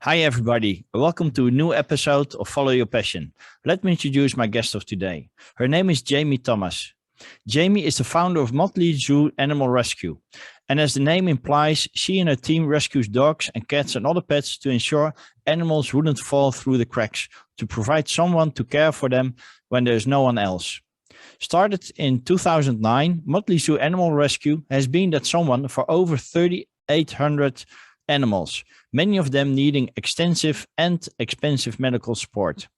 Hi, everybody. Welcome to a new episode of Follow Your Passion. Let me introduce my guest of today. Her name is Jme Thomas. Jme is the founder of Motley Zoo Animal Rescue. And as the name implies, she and her team rescues dogs and cats and other pets to ensure animals wouldn't fall through the cracks, to provide someone to care for them when there's no one else. Started in 2009, Motley Zoo Animal Rescue has been that someone for over 3,800 animals, many of them needing extensive and expensive medical support.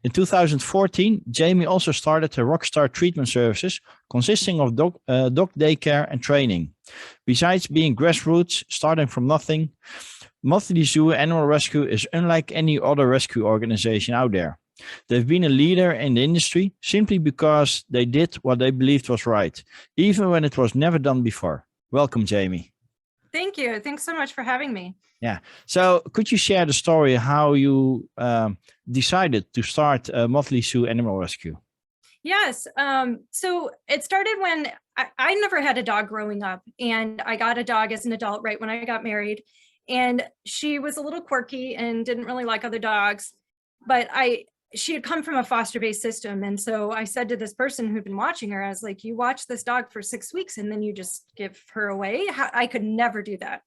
In 2014, Jme also started her Rockstar treatment services, consisting of dog daycare and training. Besides being grassroots, starting from nothing, Motley Zoo Animal Rescue is unlike any other rescue organization out there. They've been a leader in the industry simply because they did what they believed was right, even when it was never done before. Welcome, Jme. Thank you. Thanks so much for having me. Yeah. So could you share the story how you decided to start Motley Zoo Animal Rescue? Yes. So it started when I never had a dog growing up, and I got a dog as an adult right when I got married. And she was a little quirky and didn't really like other dogs, but she had come from a foster-based system. And so I said to this person who'd been watching her, I was like, you watch this dog for 6 weeks and then you just give her away? I could never do that.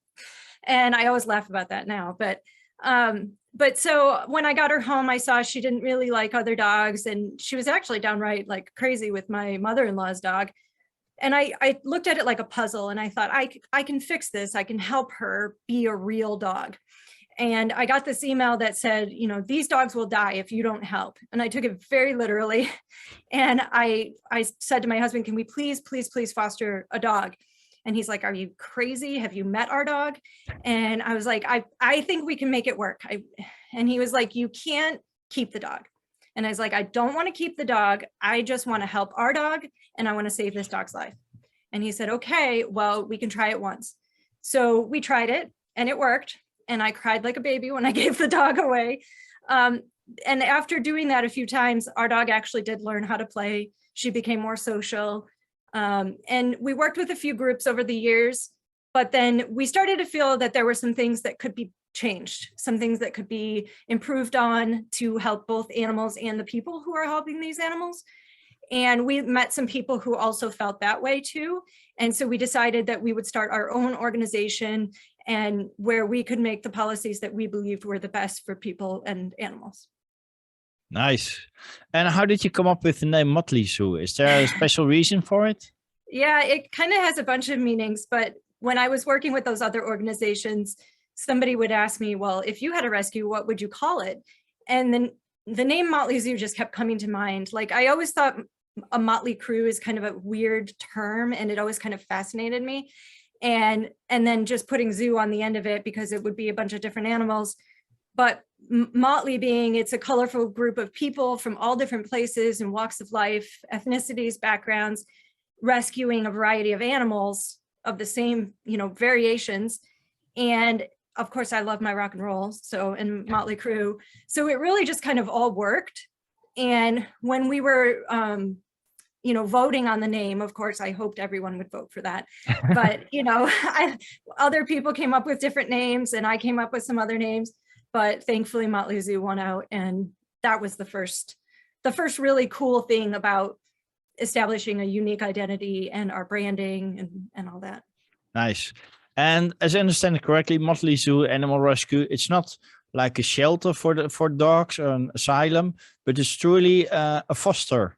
And I always laugh about that now. But so when I got her home, I saw she didn't really like other dogs, and she was actually downright like crazy with my mother-in-law's dog. And I looked at it like a puzzle, and I thought, I can fix this. I can help her be a real dog. And I got this email that said, these dogs will die if you don't help. And I took it very literally. And I said to my husband, can we please foster a dog? And he's like, are you crazy? Have you met our dog? And I was like, I think we can make it work. And he was like, you can't keep the dog. And I was like, I don't want to keep the dog. I just want to help our dog, and I want to save this dog's life. And he said, okay, well, we can try it once. So we tried it, and it worked. And I cried like a baby when I gave the dog away. And after doing that a few times, our dog actually did learn how to play. She became more social. And we worked with a few groups over the years, but then we started to feel that there were some things that could be changed, some things that could be improved on to help both animals and the people who are helping these animals. And we met some people who also felt that way too. And so we decided that we would start our own organization, and where we could make the policies that we believed were the best for people and animals. Nice. And how did you come up with the name Motley Zoo? Is there a special reason for it? Yeah, it kind of has a bunch of meanings, but when I was working with those other organizations, somebody would ask me, well, if you had a rescue, what would you call it? And then the name Motley Zoo just kept coming to mind. Like, I always thought a motley crew is kind of a weird term, and it always kind of fascinated me. And then just putting zoo on the end of it, because it would be a bunch of different animals. But motley being, it's a colorful group of people from all different places and walks of life, ethnicities, backgrounds, rescuing a variety of animals of the same, variations. And of course, I love my rock and roll, and motley crew. So it really just kind of all worked. And when we were, voting on the name, of course, I hoped everyone would vote for that. But, other people came up with different names, and I came up with some other names. But thankfully, Motley Zoo won out. And that was the first really cool thing about establishing a unique identity and our branding and all that. Nice. And as I understand it correctly, Motley Zoo Animal Rescue, it's not like a shelter for dogs or an asylum, but it's truly a foster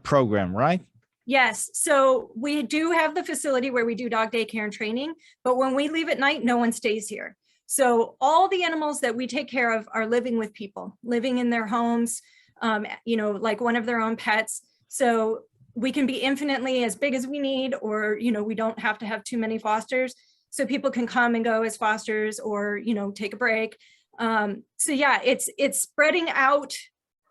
program, right? Yes. So we do have the facility where we do dog daycare and training, but when we leave at night, no one stays here. So all the animals that we take care of are living with people, living in their homes, like one of their own pets. So we can be infinitely as big as we need, or, we don't have to have too many fosters. So people can come and go as fosters, or, take a break. So yeah, it's spreading out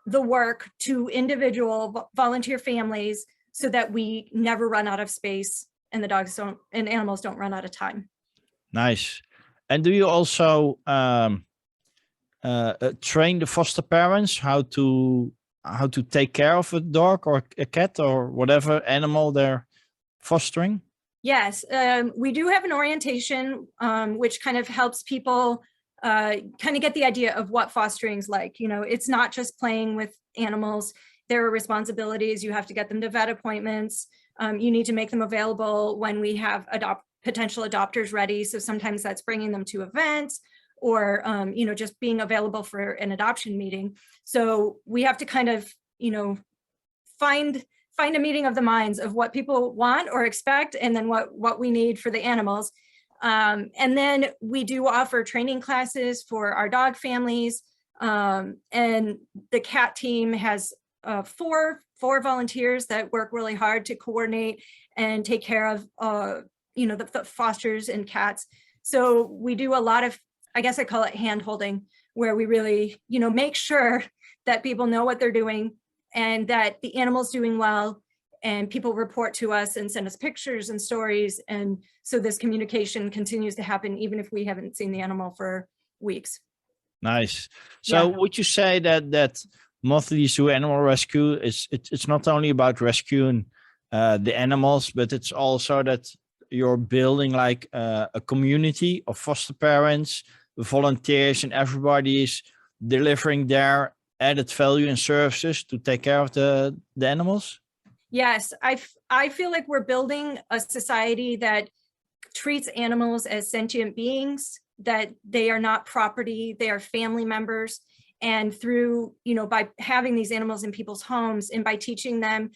the work to individual volunteer families so that we never run out of space, and the dogs and animals don't run out of time. Nice. And do you also train the foster parents how to take care of a dog or a cat or whatever animal they're fostering? Yes, we do have an orientation, which kind of helps people kind of get the idea of what fostering's like. You know, it's not just playing with animals. There are responsibilities. You have to get them to vet appointments. You need to make them available when we have potential adopters ready. So sometimes that's bringing them to events, or you know, just being available for an adoption meeting. So we have to kind of, you know, find a meeting of the minds of what people want or expect, and then what we need for the animals. And then we do offer training classes for our dog families. And the cat team has four volunteers that work really hard to coordinate and take care of you know, the fosters and cats. So we do a lot of, I guess I call it hand holding, where we really, you know, make sure that people know what they're doing and that the animal's doing well, and people report to us and send us pictures and stories. And so this communication continues to happen even if we haven't seen the animal for weeks. Nice. So would you say that Motley Zoo Animal Rescue it's not only about rescuing the animals, but it's also that you're building like a community of foster parents, volunteers, and everybody is delivering their added value and services to take care of the animals? Yes, I feel like we're building a society that treats animals as sentient beings, that they are not property, they are family members. And through, you know, by having these animals in people's homes and by teaching them,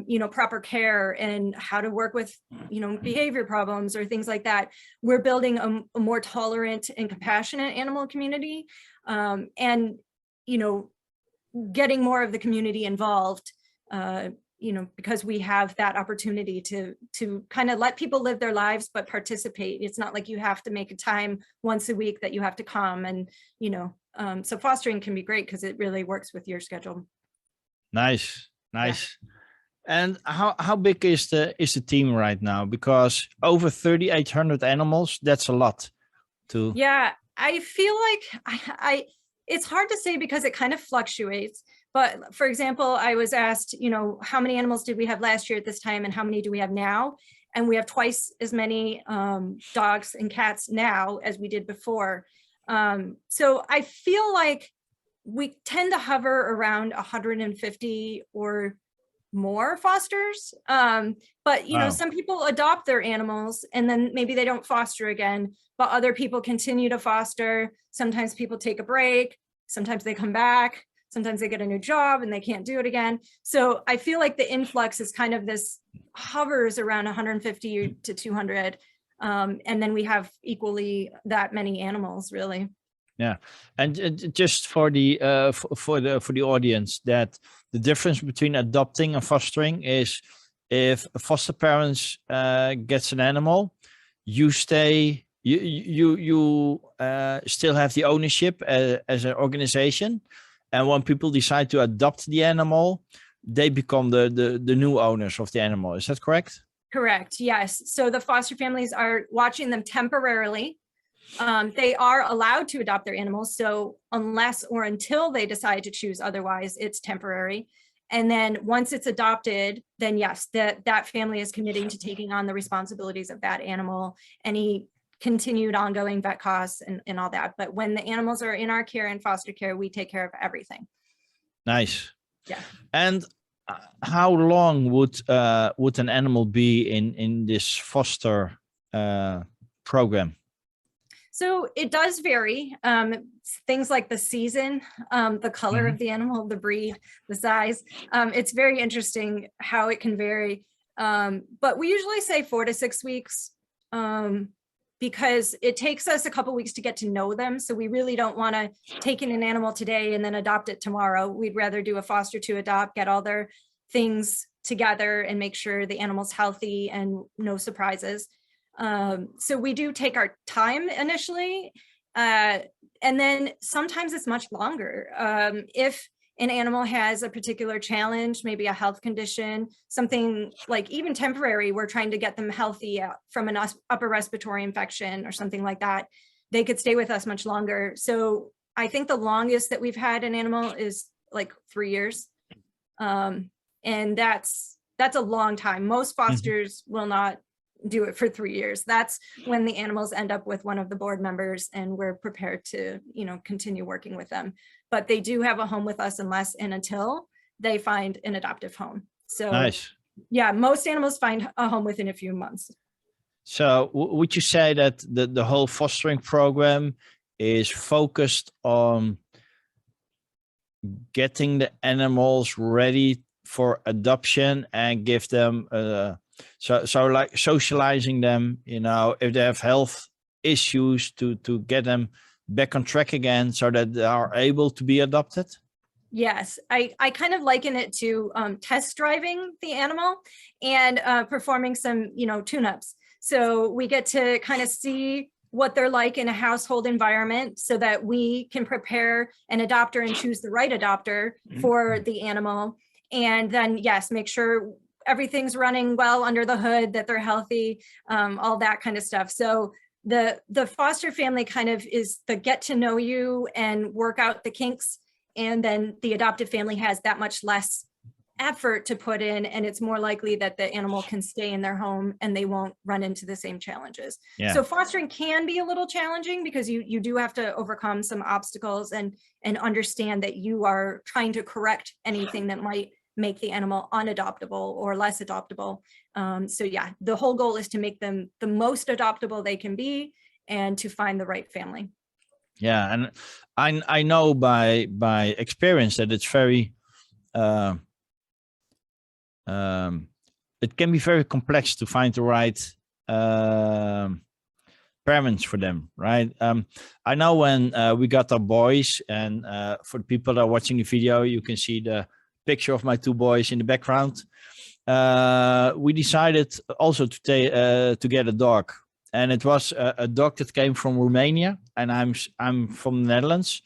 you know, proper care and how to work with, you know, behavior problems or things like that, we're building a more tolerant and compassionate animal community. And, you know, getting more of the community involved, you know, because we have that opportunity to kind of let people live their lives, but participate. It's not like you have to make a time once a week that you have to come, and, you know, so fostering can be great because it really works with your schedule. Nice. And how big is the team right now? Because over 3,800 animals, that's a lot to. Yeah, I feel like it's hard to say because it kind of fluctuates. But for example, I was asked, you know, how many animals did we have last year at this time and how many do we have now? And we have twice as many dogs and cats now as we did before. So I feel like we tend to hover around 150 or more fosters. But, you know, some people adopt their animals and then maybe they don't foster again, but other people continue to foster. Sometimes people take a break. Sometimes they come back. Sometimes they get a new job and they can't do it again. So I feel like the influx is kind of this hovers around 150 to 200. And then we have equally that many animals, really. Yeah, and just for the audience, that the difference between adopting and fostering is if a foster parents gets an animal, you stay, you still have the ownership as an organization, and when people decide to adopt the animal, they become the new owners of the animal. Is that correct? Correct. Yes. So the foster families are watching them temporarily. They are allowed to adopt their animals. So unless or until they decide to choose otherwise, it's temporary. And then once it's adopted, then yes, that family is committing to taking on the responsibilities of that animal, any continued ongoing vet costs and all that. But when the animals are in our care and foster care, we take care of everything. Nice. Yeah. And how long would an animal be in this foster program? So it does vary. Things like the season, the color of the animal, the breed, the size. It's very interesting how it can vary. But we usually say 4 to 6 weeks because it takes us a couple weeks to get to know them. So we really don't want to take in an animal today and then adopt it tomorrow. We'd rather do a foster to adopt, get all their things together and make sure the animal's healthy and no surprises. So we do take our time initially, and then sometimes it's much longer. If an animal has a particular challenge, maybe a health condition, something like even temporary, we're trying to get them healthy from an upper respiratory infection or something like that, they could stay with us much longer. So I think the longest that we've had an animal is like 3 years. And that's a long time. Most fosters will not do it for 3 years. That's when the animals end up with one of the board members, and we're prepared to, you know, continue working with them. But they do have a home with us unless and until they find an adoptive home. So Nice. yeah, most animals find a home within a few months. So would you say that the whole fostering program is focused on getting the animals ready for adoption and give them so like socializing them, you know, if they have health issues, to get them back on track again so that they are able to be adopted? Yes, I kind of liken it to test driving the animal and performing some, you know, tune-ups. So we get to kind of see what they're like in a household environment so that we can prepare an adopter and choose the right adopter for the animal. And then, yes, make sure everything's running well under the hood, that they're healthy, all that kind of stuff. So the foster family kind of is the get to know you and work out the kinks. And then the adoptive family has that much less effort to put in, and it's more likely that the animal can stay in their home and they won't run into the same challenges. Yeah. So fostering can be a little challenging because you do have to overcome some obstacles and understand that you are trying to correct anything that might make the animal unadoptable or less adoptable. So yeah, the whole goal is to make them the most adoptable they can be and to find the right family. Yeah, and I know by experience that it's very it can be very complex to find the right parents for them, right? I know when we got our boys, and for the people that are watching the video, you can see the picture of my 2 boys in the background. We decided also to get a dog, and it was a dog that came from Romania, and I'm from the Netherlands.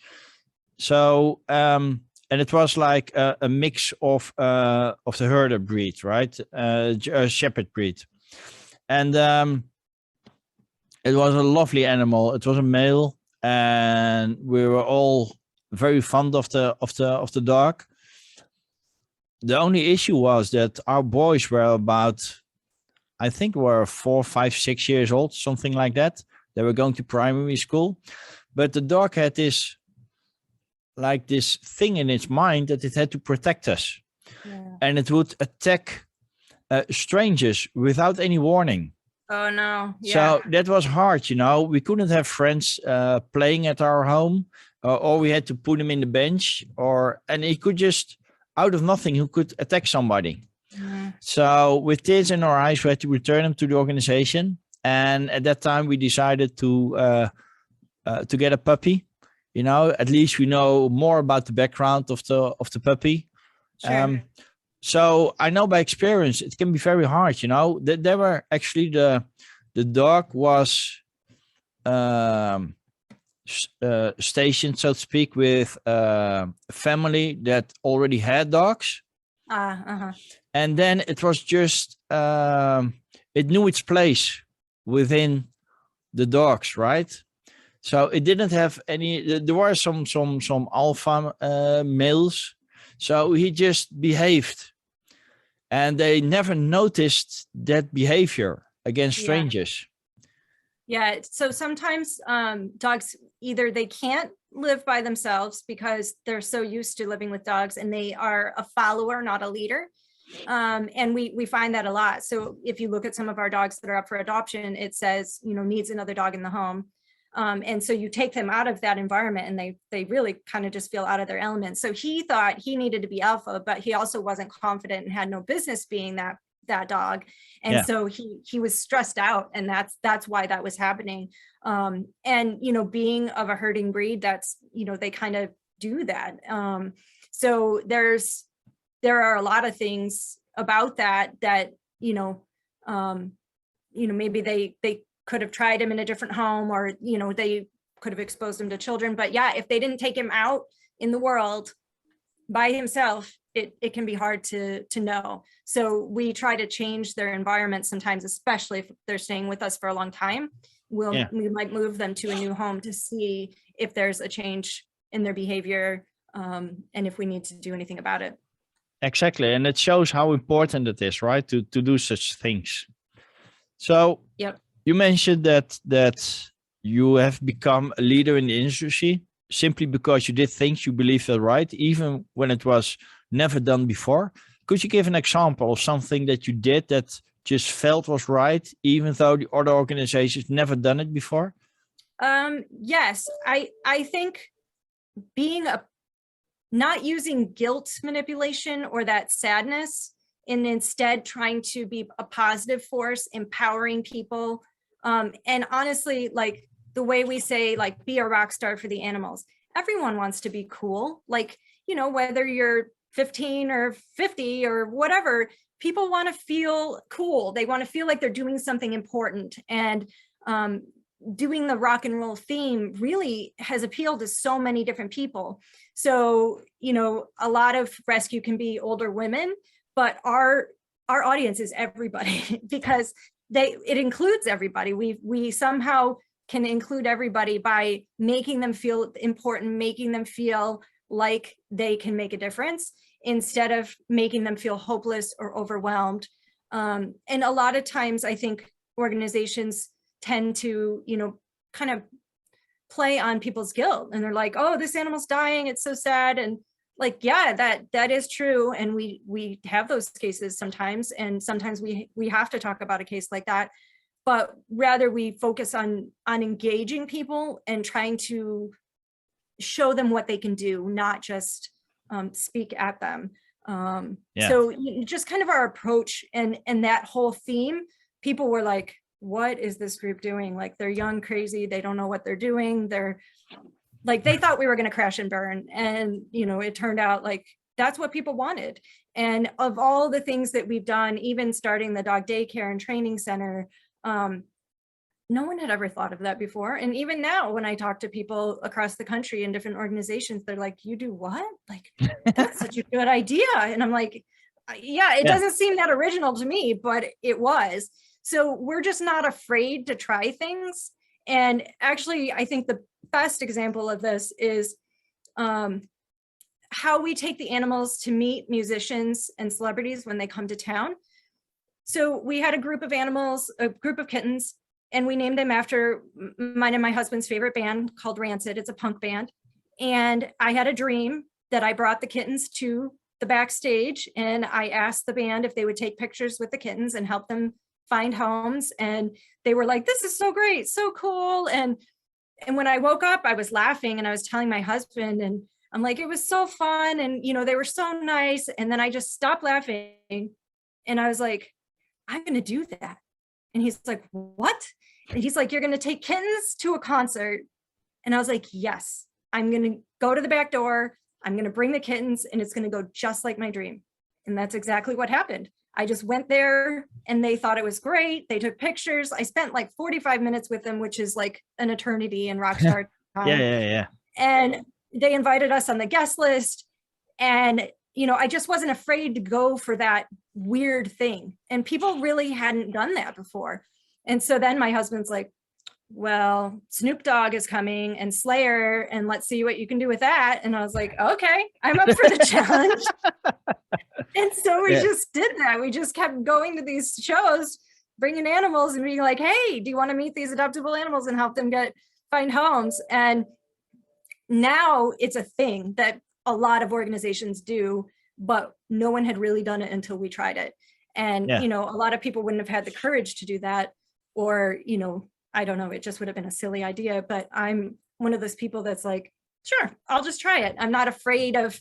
So and it was like a mix of the herder breed, right? A shepherd breed, and it was a lovely animal. It was a male, and we were all very fond of the dog. The only issue was that our boys were about, I think, were 4, 5, 6 years old, something like that. They were going to primary school, but the dog had this thing in its mind that it had to protect us. Yeah. And it would attack strangers without any warning. Oh no. Yeah. So that was hard, you know. We couldn't have friends playing at our home, or we had to put him in the bench, and he could just, out of nothing, he could attack somebody. So with tears in our eyes, we had to return him to the organization. And at that time, we decided to get a puppy. You know, at least we know more about the background of the puppy. Sure. So I know by experience it can be very hard. You know, there were actually the dog was stationed, so to speak, with a family that already had dogs. And then it was just it knew its place within the dogs, right? So it didn't have any. There were some alpha males, so he just behaved, and they never noticed that behavior against strangers. Yeah. So sometimes dogs, either they can't live by themselves because they're so used to living with dogs, and they are a follower, not a leader. And we find that a lot. So if you look at some of our dogs that are up for adoption, it says, you know, needs another dog in the home. And so you take them out of that environment, and they really kind of just feel out of their element. So he thought he needed to be alpha, but he also wasn't confident and had no business being that dog. And so he was stressed out, and that's why that was happening. And, you know, being of a herding breed, that's, you know, they kind of do that. So there are a lot of things about that, you know, maybe they could have tried him in a different home, or, you know, they could have exposed him to children. But yeah, if they didn't take him out in the world by himself, it can be hard to know. So we try to change their environment sometimes, especially if they're staying with us for a long time. We might move them to a new home to see if there's a change in their behavior, and if we need to do anything about it. Exactly. And it shows how important it is, right? To do such things. So Yep. you mentioned that you have become a leader in the industry simply because you did things you believed were right, even when it was never done before. Could you give an example of something that you did that just felt was right, even though the other organizations never done it before? Yes, I think being not using guilt manipulation or that sadness, and instead trying to be a positive force, empowering people. And honestly, like the way we say, like, be a rock star for the animals. Everyone wants to be cool. Like, whether you're 15 or 50 or whatever, people want to feel cool. They want to feel like they're doing something important. And doing the rock and roll theme really has appealed to so many different people. So, a lot of rescue can be older women, but our audience is everybody because it includes everybody. We somehow can include everybody by making them feel important, making them feel like they can make a difference instead of making them feel hopeless or overwhelmed. And a lot of times I think organizations tend to, kind of play on people's guilt, and they're like, oh, this animal's dying, it's so sad. And like, yeah, that is true. And we have those cases sometimes, and sometimes we have to talk about a case like that. But rather we focus on engaging people and trying to show them what they can do, not just speak at them. So just kind of our approach and that whole theme, people were like, what is this group doing? Like, they're young, crazy, they don't know what they're doing. They're like, they thought we were going to crash and burn. And, it turned out like that's what people wanted. And of all the things that we've done, even starting the dog daycare and training center, no one had ever thought of that before. And even now, when I talk to people across the country in different organizations, they're like, you do what? Like, that's such a good idea. And I'm like, yeah, it doesn't seem that original to me, but it was. So we're just not afraid to try things. And actually, I think the best example of this is how we take the animals to meet musicians and celebrities when they come to town. So we had a group of animals, a group of kittens, and we named them after mine and my husband's favorite band called Rancid. It's a punk band. And I had a dream that I brought the kittens to the backstage, and I asked the band if they would take pictures with the kittens and help them find homes. And they were like, this is so great, so cool. And when I woke up, I was laughing, and I was telling my husband, and I'm like, it was so fun. And, they were so nice. And then I just stopped laughing, and I was like, I'm going to do that. And he's like, what? And he's like, you're going to take kittens to a concert. And I was like, yes, I'm going to go to the back door. I'm going to bring the kittens, and it's going to go just like my dream. And that's exactly what happened. I just went there, and they thought it was great. They took pictures. I spent like 45 minutes with them, which is like an eternity in rockstar time. Yeah. And they invited us on the guest list. And, I just wasn't afraid to go for that weird thing. And people really hadn't done that before. And so then my husband's like, well, Snoop Dogg is coming and Slayer, and let's see what you can do with that. And I was like, okay, I'm up for the challenge. And so we just did that. We just kept going to these shows, bringing animals and being like, hey, do you want to meet these adoptable animals and help them find homes? And now it's a thing that a lot of organizations do, but no one had really done it until we tried it. And, a lot of people wouldn't have had the courage to do that, or, I don't know, it just would have been a silly idea. But I'm one of those people that's like, sure, I'll just try it. I'm not afraid of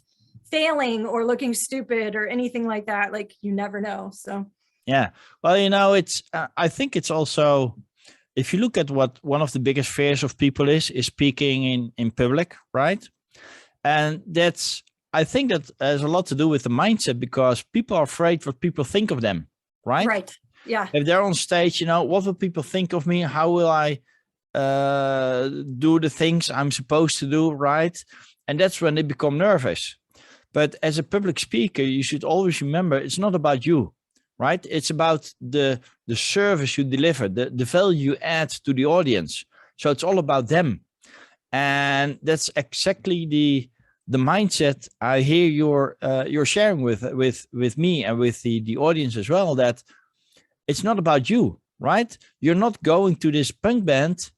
failing or looking stupid or anything like that. Like, you never know. So, yeah, well, it's, I think it's also, if you look at what one of the biggest fears of people is speaking in public, right? And I think that has a lot to do with the mindset, because people are afraid what people think of them, right? Right. Yeah. If they're on stage, what will people think of me? How will I do the things I'm supposed to do, right? And that's when they become nervous. But as a public speaker, you should always remember, it's not about you, right? It's about the service you deliver, the value you add to the audience. So it's all about them. And that's exactly the mindset I hear you're sharing with me and with the audience as well, that it's not about you. right? You're not going to this punk band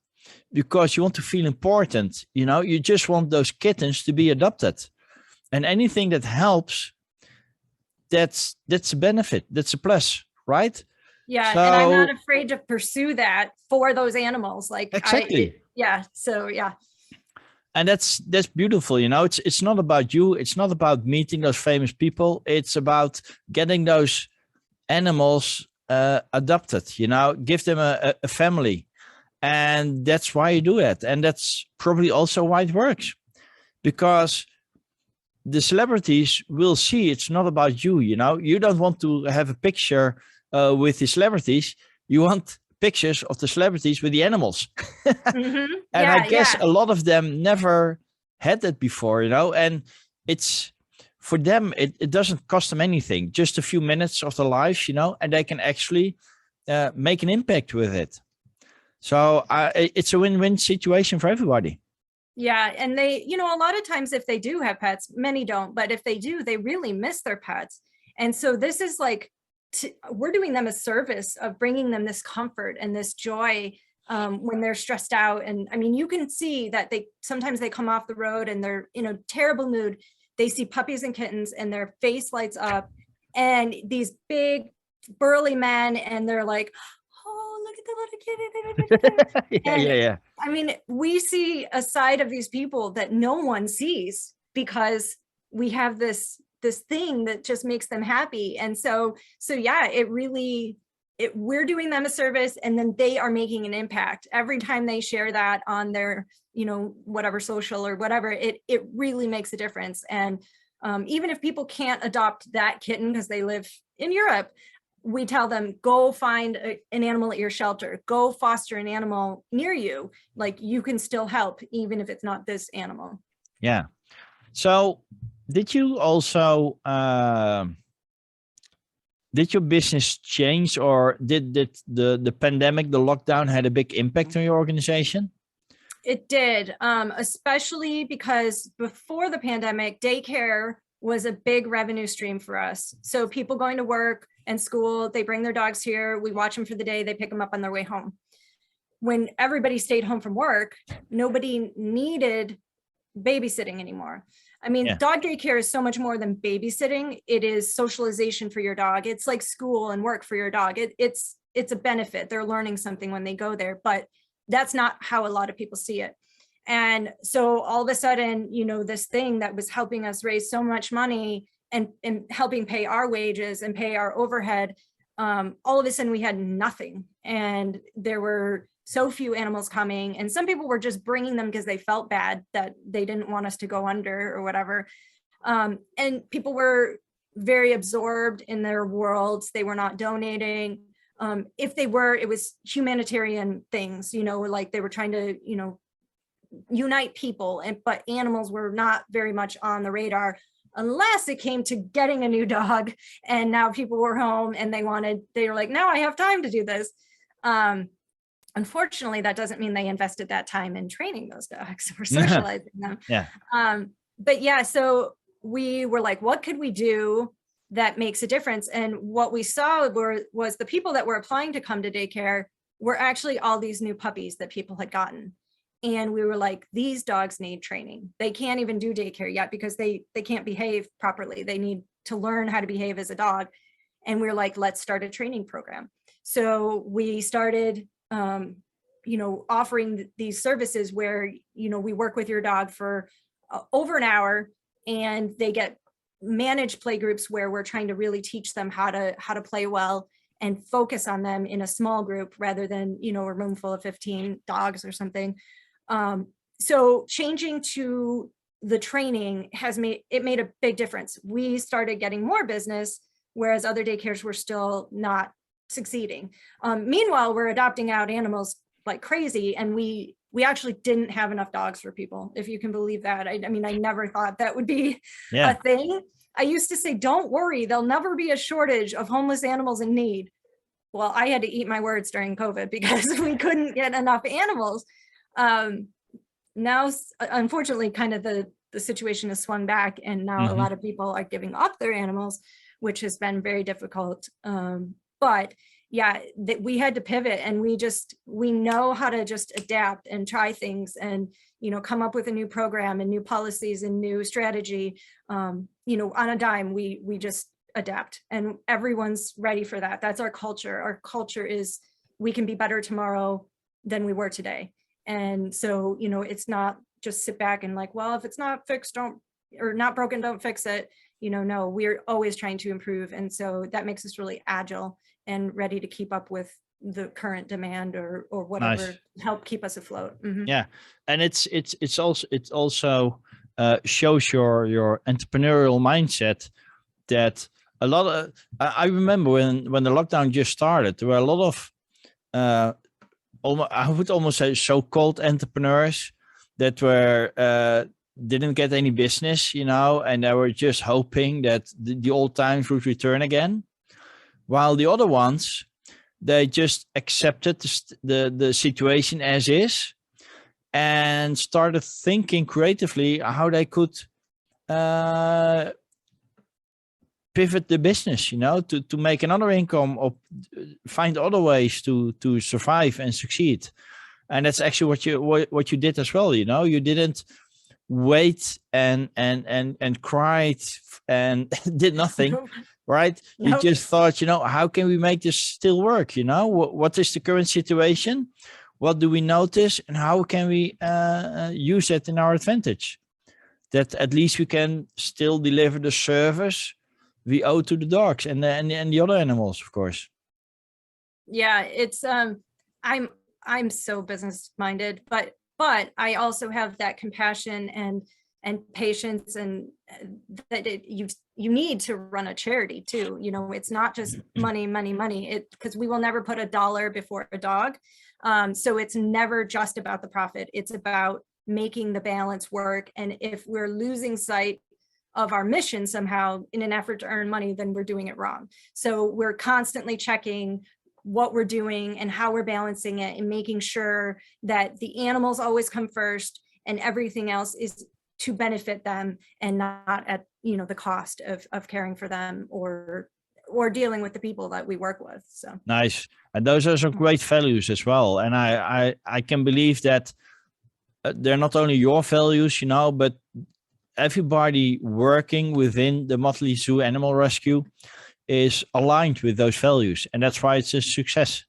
because you want to feel important. You know, you just want those kittens to be adopted, and anything that helps, that's a benefit. That's a plus, right? Yeah, and I'm not So afraid to pursue that for those animals. Like exactly. yeah. So yeah. And that's beautiful. You know, it's not about you. It's not about meeting those famous people. It's about getting those animals adopted, you know, give them a family. And that's why you do it. And that's probably also why it works, because the celebrities will see it's not about you. You know, you don't want to have a picture with the celebrities. You want pictures of the celebrities with the animals. Mm-hmm. And I Yeah, guess yeah. a lot of them never had that before, you know, and it's for them, it doesn't cost them anything, just a few minutes of their lives, you know, and they can actually make an impact with it. So it's a win-win situation for everybody. Yeah, and they, you know, a lot of times if they do have pets, many don't, but if they do, they really miss their pets. And so this is like, we're doing them a service of bringing them this comfort and this joy when they're stressed out. And I mean, you can see that sometimes they come off the road and they're in a terrible mood. They see puppies and kittens and their face lights up, and these big burly men, and they're like, oh, look at the little kitty. Yeah, And yeah. I mean, we see a side of these people that no one sees because we have this thing that just makes them happy. And so yeah, we're doing them a service, and then they are making an impact every time they share that on their, you know, whatever social or whatever. It really makes a difference. And even if people can't adopt that kitten because they live in Europe, we tell them, go find an animal at your shelter, go foster an animal near you. Like, you can still help, even if it's not this animal. Yeah. So did you also, did your business change, or did the pandemic, the lockdown had a big impact on your organization? It did, especially because before the pandemic, daycare was a big revenue stream for us. So people going to work and school, they bring their dogs here, we watch them for the day, they pick them up on their way home. When everybody stayed home from work, nobody needed babysitting anymore. I mean, Yeah. dog daycare is so much more than babysitting. It is socialization for your dog. It's like school and work for your dog. It's a benefit. They're learning something when they go there, but that's not how a lot of people see it. And so all of a sudden, you know, this thing that was helping us raise so much money and helping pay our wages and pay our overhead, all of a sudden we had nothing. And there were so few animals coming, and some people were just bringing them because they felt bad that they didn't want us to go under or whatever. And people were very absorbed in their worlds. They were not donating. If they were, it was humanitarian things, you know, like they were trying to, you know, unite people, but animals were not very much on the radar, unless it came to getting a new dog. And now people were home and they were like, now I have time to do this. Unfortunately, that doesn't mean they invested that time in training those dogs or socializing them. Yeah. But yeah, so we were like, what could we do that makes a difference? And what we saw was the people that were applying to come to daycare were actually all these new puppies that people had gotten. And we were like, these dogs need training. They can't even do daycare yet because they can't behave properly. They need to learn how to behave as a dog. And we were like, let's start a training program. So we started you know, offering these services where, you know, we work with your dog for over an hour, and they get managed play groups where we're trying to really teach them how to play well and focus on them in a small group rather than, you know, a room full of 15 dogs or something. So changing to the training made a big difference. We started getting more business, whereas other daycares were still not succeeding. Meanwhile, we're adopting out animals like crazy, and we actually didn't have enough dogs for people, if you can believe that. I mean, I never thought that would be a thing. I used to say, don't worry, there'll never be a shortage of homeless animals in need. Well, I had to eat my words during COVID because we couldn't get enough animals. Now, unfortunately, kind of the situation has swung back, and now a lot of people are giving up their animals, which has been very difficult. But yeah, that we had to pivot, and we know how to just adapt and try things, and, you know, come up with a new program and new policies and new strategy. You know, on a dime, we just adapt, and everyone's ready for that. That's our culture. Our culture is, we can be better tomorrow than we were today. And so, you know, it's not just sit back and like, well, if it's not fixed, or not broken, don't fix it. You know, no, we're always trying to improve. And so that makes us really agile and ready to keep up with the current demand, or whatever. Nice. Help keep us afloat. Mm-hmm. Yeah, and it's also shows your entrepreneurial mindset. That a lot of, I remember when the lockdown just started, there were a lot of I would almost say so-called entrepreneurs that were didn't get any business, you know, and they were just hoping that the old times would return again, while the other ones, they just accepted the situation as is and started thinking creatively how they could pivot the business, you know, to make another income, or find other ways to survive and succeed. And that's actually what you did as well. You know, you didn't wait and cried and did nothing, right? You Nope. just thought, you know, how can we make this still work? You know, what is the current situation? What do we notice, and how can we use that in our advantage? That at least we can still deliver the service we owe to the dogs and the other animals, of course. Yeah, it's I'm so business minded, but I also have that compassion and patience, and that you need to run a charity too. You know, it's not just money, because we will never put a dollar before a dog. So it's never just about the profit. It's about making the balance work. And if we're losing sight of our mission somehow in an effort to earn money, then we're doing it wrong. So we're constantly checking what we're doing and how we're balancing it, and making sure that the animals always come first and everything else is to benefit them, and not at, you know, the cost of caring for them or dealing with the people that we work with. So nice. And those are some great values as well. And I can believe that they're not only your values, you know, but everybody working within the Motley Zoo Animal Rescue is aligned with those values, and that's why it's a success.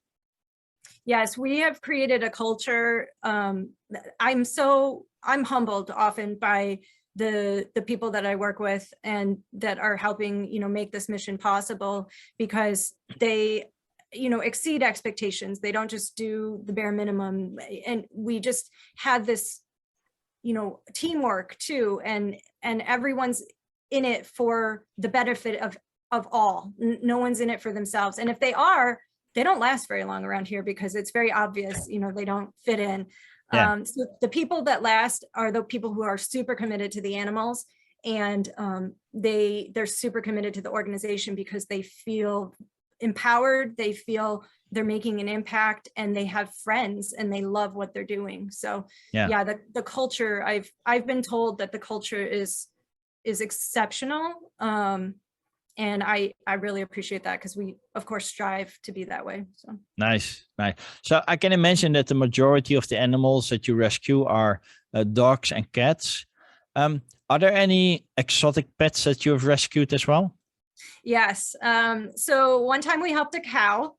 yes, we have created a culture. I'm humbled often by the people that I work with and that are helping, you know, make this mission possible, because they, you know, exceed expectations. They don't just do the bare minimum, and we just had this, you know, teamwork too, and everyone's in it for the benefit of all. No one's in it for themselves, and if they are, they don't last very long around here, because it's very obvious, you know, they don't fit in. Yeah. So the people that last are the people who are super committed to the animals, and they're super committed to the organization because they feel empowered, they feel they're making an impact, and they have friends, and they love what they're doing. So yeah, the culture, I've been told that the culture is exceptional. And I really appreciate that, because we of course strive to be that way. So Nice. So I can imagine that the majority of the animals that you rescue are dogs and cats. Are there any exotic pets that you've rescued as well? yes. So one time we helped a cow,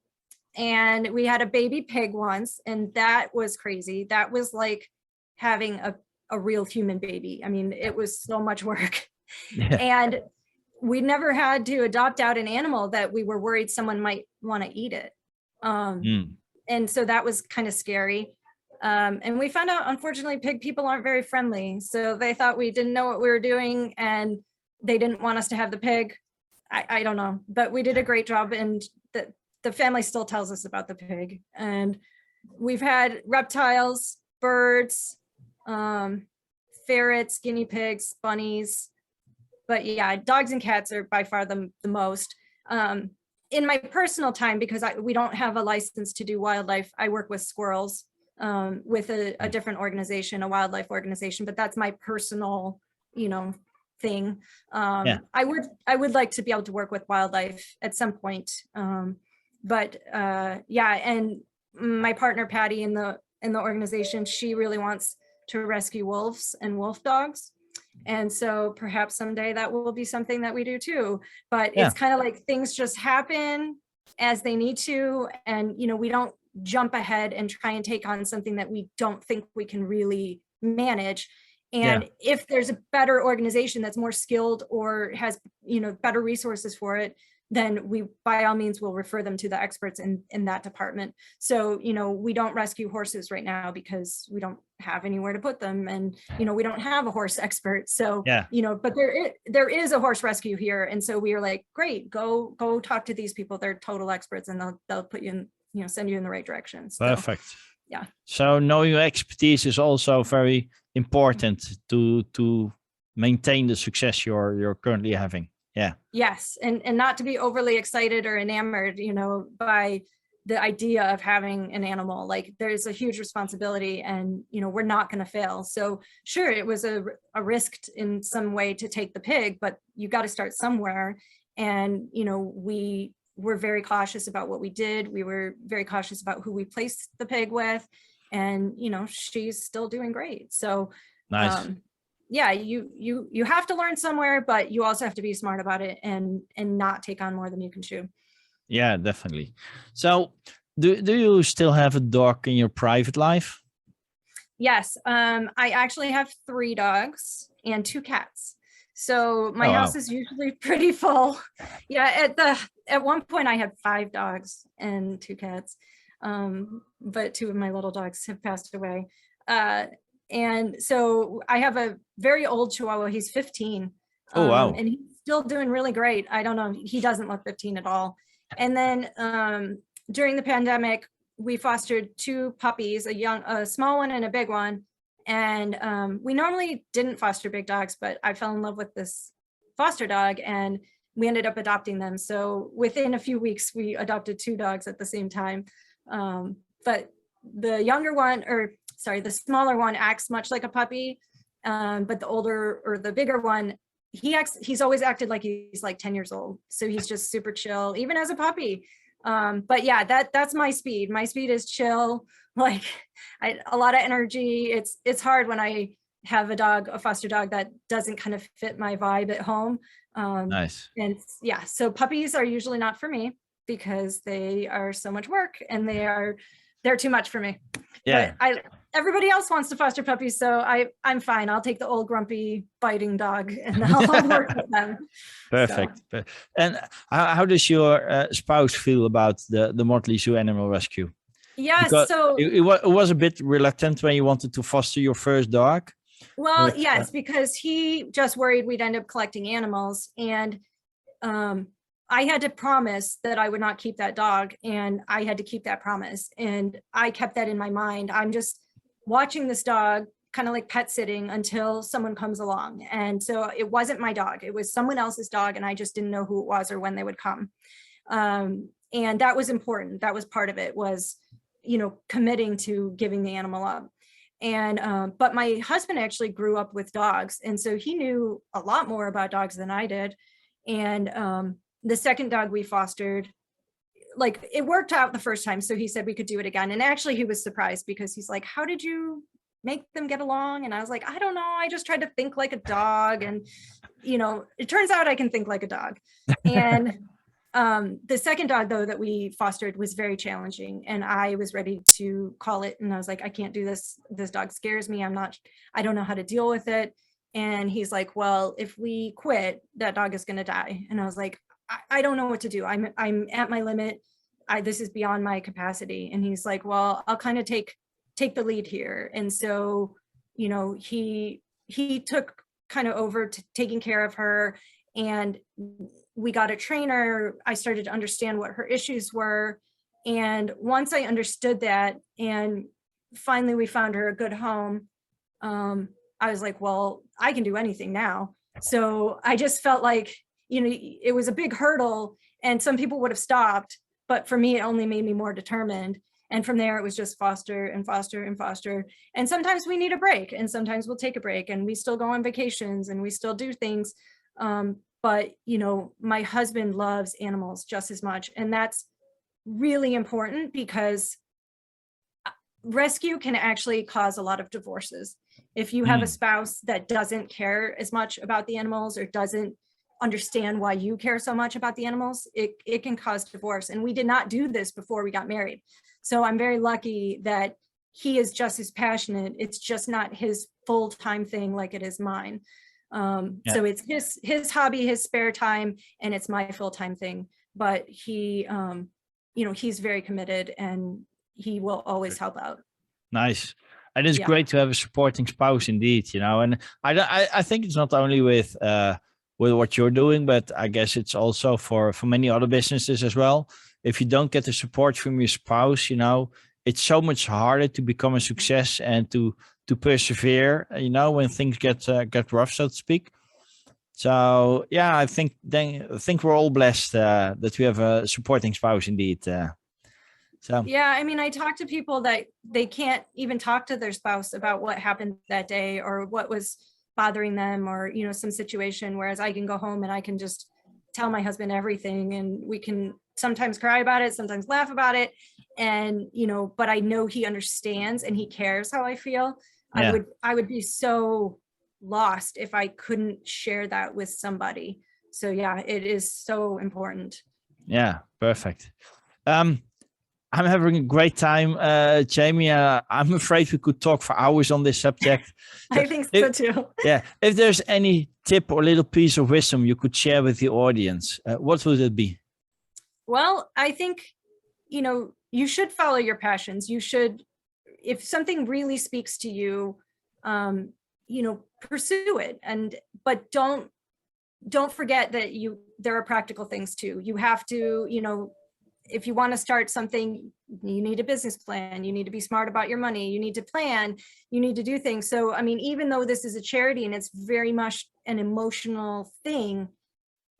and we had a baby pig once, and that was crazy. That was like having a real human baby. I mean, it was so much work. Yeah. And we never had to adopt out an animal that we were worried someone might want to eat it. And so that was kind of scary. And we found out, unfortunately, pig people aren't very friendly. So they thought we didn't know what we were doing, and they didn't want us to have the pig. I don't know, but we did a great job, and the family still tells us about the pig. And we've had reptiles, birds, ferrets, guinea pigs, bunnies. But yeah, dogs and cats are by far the most. In my personal time, because we don't have a license to do wildlife, I work with squirrels with a different organization, a wildlife organization, but that's my personal, you know, thing. I would like to be able to work with wildlife at some point. but yeah, and my partner Patty in the organization, she really wants to rescue wolves and wolf dogs. And so perhaps someday that will be something that we do too. But Yeah. it's kind of like things just happen as they need to. And, you know, we don't jump ahead and try and take on something that we don't think we can really manage. And if there's a better organization that's more skilled or has, you know, better resources for it, then we by all means will refer them to the experts in that department. So, you know, we don't rescue horses right now because we don't have anywhere to put them, and, you know, we don't have a horse expert. So, you know, but there is a horse rescue here. And so we are like, great, go talk to these people. They're total experts, and they'll put you in, you know, send you in the right direction. So, perfect. Yeah. So knowing your expertise is also very important to maintain the success you're currently having. Yeah. Yes. And not to be overly excited or enamored, you know, by the idea of having an animal. Like, there's a huge responsibility, and, you know, we're not going to fail. So sure, it was a risk in some way to take the pig, but you got to start somewhere. And, you know, we were very cautious about what we did. We were very cautious about who we placed the pig with, and, you know, she's still doing great. So, nice. Yeah, you have to learn somewhere, but you also have to be smart about it and not take on more than you can chew. Yeah, definitely. So do you still have a dog in your private life? Yes, I actually have 3 dogs and 2 cats. So my house is usually pretty full. Yeah, at one point I had 5 dogs and 2 cats. But 2 of my little dogs have passed away. And so I have a very old Chihuahua. He's 15. Oh, wow. And he's still doing really great. I don't know. He doesn't look 15 at all. And then during the pandemic, we fostered 2 puppies, a small one and a big one. And we normally didn't foster big dogs, but I fell in love with this foster dog, and we ended up adopting them. So within a few weeks, we adopted 2 dogs at the same time. But the younger one, the smaller one acts much like a puppy, but the bigger one, he's always acted like he's like 10 years old. So he's just super chill, even as a puppy. But yeah, that's my speed. My speed is chill, like a lot of energy. It's hard when I have a foster dog that doesn't kind of fit my vibe at home. Nice. And yeah, so puppies are usually not for me because they are so much work, and they're too much for me. Yeah. But everybody else wants to foster puppies, so I'm fine. I'll take the old grumpy biting dog, and I'll work with them. Perfect. So. And how does your spouse feel about the Motley Zoo Animal Rescue? Yes, because so it was a bit reluctant when you wanted to foster your first dog. Well, but, yes, because he just worried we'd end up collecting animals, and I had to promise that I would not keep that dog, and I had to keep that promise. And I kept that in my mind. I'm just watching this dog, kind of like pet sitting, until someone comes along. And so it wasn't my dog, it was someone else's dog, and I just didn't know who it was or when they would come. And that was important. That was part of it, was, you know, committing to giving the animal up. And but my husband actually grew up with dogs, and so he knew a lot more about dogs than I did. And the second dog we fostered, like, it worked out the first time, so he said we could do it again. And actually he was surprised, because he's like, how did you make them get along? And I was like, I don't know, I just tried to think like a dog. And, you know, it turns out I can think like a dog. And the second dog, though, that we fostered was very challenging, and I was ready to call it. And I was like, I can't do this. This dog scares me. I don't know how to deal with it. And he's like, well, if we quit, that dog is going to die. And I was like, I don't know what to do. I'm at my limit. This is beyond my capacity. And he's like, well, I'll kind of take the lead here. And so, you know, he took kind of over to taking care of her, and we got a trainer. I started to understand what her issues were. And once I understood that, and finally we found her a good home, I was like, well, I can do anything now. So I just felt like, you know, it was a big hurdle, and some people would have stopped, but for me, it only made me more determined. And from there, it was just foster and foster and foster. And sometimes we need a break, and sometimes we'll take a break, and we still go on vacations, and we still do things. But, you know, my husband loves animals just as much. And that's really important because rescue can actually cause a lot of divorces. If you have a spouse that doesn't care as much about the animals or doesn't understand why you care so much about the animals, it can cause divorce. And we did not do this before we got married. So I'm very lucky that he is just as passionate. It's just not his full-time thing like it is mine. So it's his hobby, his spare time, and it's my full-time thing. But he, he's very committed and he will always help out. Nice. And it's great to have a supporting spouse indeed, and I think it's not only with what you're doing, but I guess it's also for many other businesses as well. If you don't get the support from your spouse, it's so much harder to become a success and to persevere, when things get rough, so to speak. So yeah, I think we're all blessed that we have a supporting spouse indeed. So yeah, I mean, I talk to people that they can't even talk to their spouse about what happened that day or what was bothering them or, some situation, whereas I can go home and I can just tell my husband everything and we can sometimes cry about it, sometimes laugh about it. And, but I know he understands and he cares how I feel. Yeah. I would be so lost if I couldn't share that with somebody. So yeah, it is so important. Yeah, perfect. I'm having a great time, Jme. I'm afraid we could talk for hours on this subject. I think so too. Yeah. If there's any tip or little piece of wisdom you could share with the audience, what would it be? Well, I think, you should follow your passions. You should, if something really speaks to you, pursue it. But don't forget that there are practical things too. You have to, if you want to start something, you need a business plan, you need to be smart about your money, you need to plan, you need to do things. So, I mean, even though this is a charity and it's very much an emotional thing,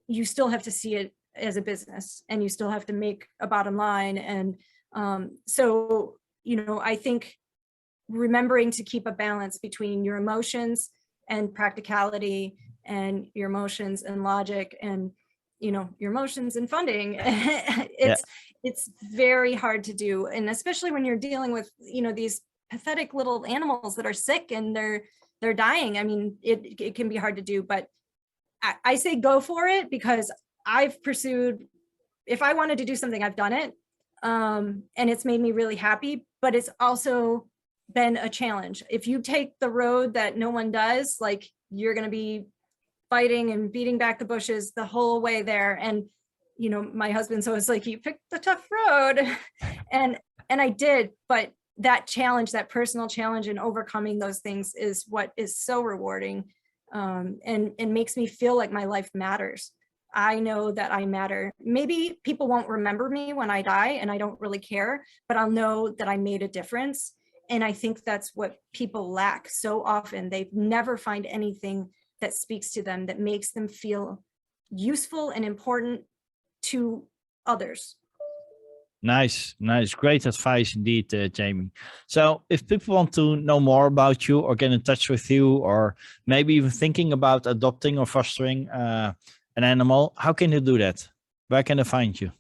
you still have to see it as a business and you still have to make a bottom line. And so, I think remembering to keep a balance between your emotions and practicality and your emotions and logic and your emotions and funding, it's very hard to do. And especially when you're dealing with, these pathetic little animals that are sick and they're dying. I mean, it can be hard to do, but I say go for it because I've pursued, if I wanted to do something, I've done it. And it's made me really happy, but it's also been a challenge. If you take the road that no one does, like you're going to be fighting and beating back the bushes the whole way there. And, my husband's always like, you picked the tough road. and I did, but that challenge, that personal challenge and overcoming those things is what is so rewarding. And makes me feel like my life matters. I know that I matter. Maybe people won't remember me when I die and I don't really care, but I'll know that I made a difference. And I think that's what people lack so often. They never find anything that speaks to them, that makes them feel useful and important to others. Nice. Great advice indeed, Jme. So if people want to know more about you or get in touch with you, or maybe even thinking about adopting or fostering an animal, how can you do that? Where can they find you?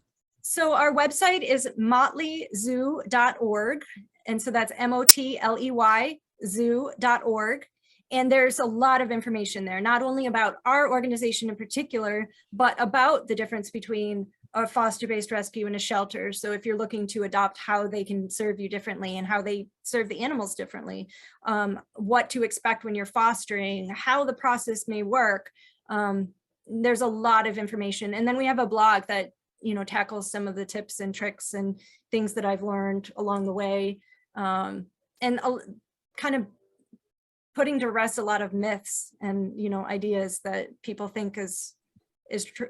So our website is motleyzoo.org. And so that's MOTLEY zoo.org. And there's a lot of information there, not only about our organization in particular, but about the difference between a foster-based rescue and a shelter. So if you're looking to adopt, how they can serve you differently and how they serve the animals differently, what to expect when you're fostering, how the process may work. There's a lot of information. And then we have a blog that, tackles some of the tips and tricks and things that I've learned along the way. And kind of putting to rest a lot of myths and, ideas that people think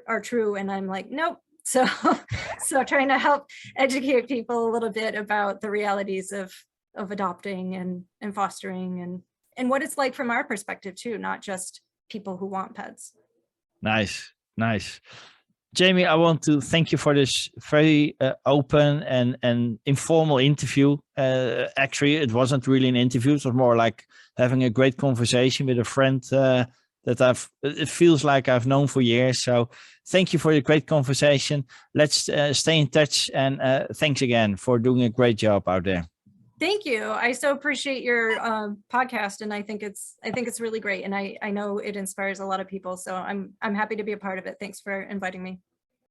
are true. And I'm like, nope. So trying to help educate people a little bit about the realities of adopting and fostering and what it's like from our perspective too, not just people who want pets. Nice. Jme, I want to thank you for this very open and informal interview. Actually, it wasn't really an interview. It was more like having a great conversation with a friend that that it feels like I've known for years. So thank you for your great conversation. Let's stay in touch, and thanks again for doing a great job out there. Thank you. I so appreciate your podcast, and I think it's really great, and I know it inspires a lot of people. So I'm happy to be a part of it. Thanks for inviting me.